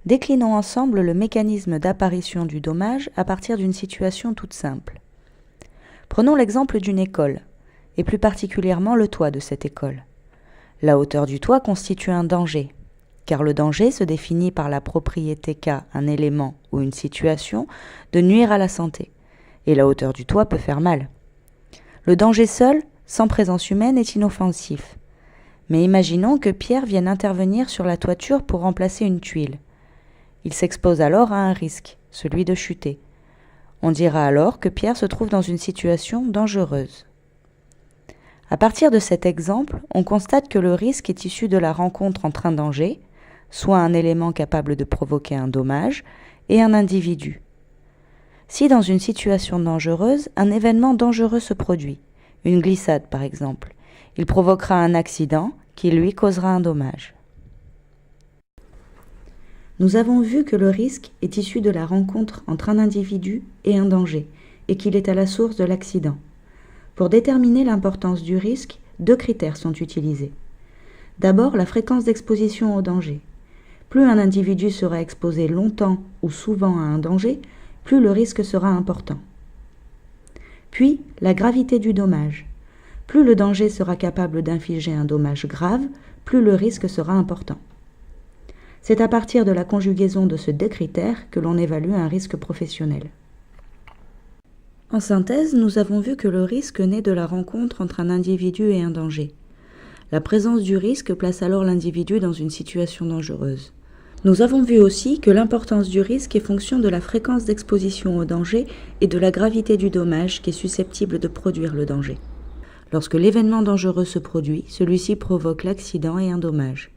Déclinons ensemble le mécanisme d'apparition du dommage à partir d'une situation toute simple. Prenons l'exemple d'une école, et plus particulièrement le toit de cette école. La hauteur du toit constitue un danger, car le danger se définit par la propriété qu'a un élément ou une situation de nuire à la santé, et la hauteur du toit peut faire mal. Le danger seul, sans présence humaine, est inoffensif. Mais imaginons que Pierre vienne intervenir sur la toiture pour remplacer une tuile. Il s'expose alors à un risque, celui de chuter. On dira alors que Pierre se trouve dans une situation dangereuse. À partir de cet exemple, on constate que le risque est issu de la rencontre entre un danger, soit un élément capable de provoquer un dommage, et un individu. Si dans une situation dangereuse, un événement dangereux se produit, une glissade par exemple, il provoquera un accident qui lui causera un dommage. Nous avons vu que le risque est issu de la rencontre entre un individu et un danger, et qu'il est à la source de l'accident. Pour déterminer l'importance du risque, 2 critères sont utilisés. D'abord, la fréquence d'exposition au danger. Plus un individu sera exposé longtemps ou souvent à un danger, plus le risque sera important. Puis, la gravité du dommage. Plus le danger sera capable d'infliger un dommage grave, plus le risque sera important. C'est à partir de la conjugaison de ces 2 critères que l'on évalue un risque professionnel. En synthèse, nous avons vu que le risque naît de la rencontre entre un individu et un danger. La présence du risque place alors l'individu dans une situation dangereuse. Nous avons vu aussi que l'importance du risque est fonction de la fréquence d'exposition au danger et de la gravité du dommage qui est susceptible de produire le danger. Lorsque l'événement dangereux se produit, celui-ci provoque l'accident et un dommage.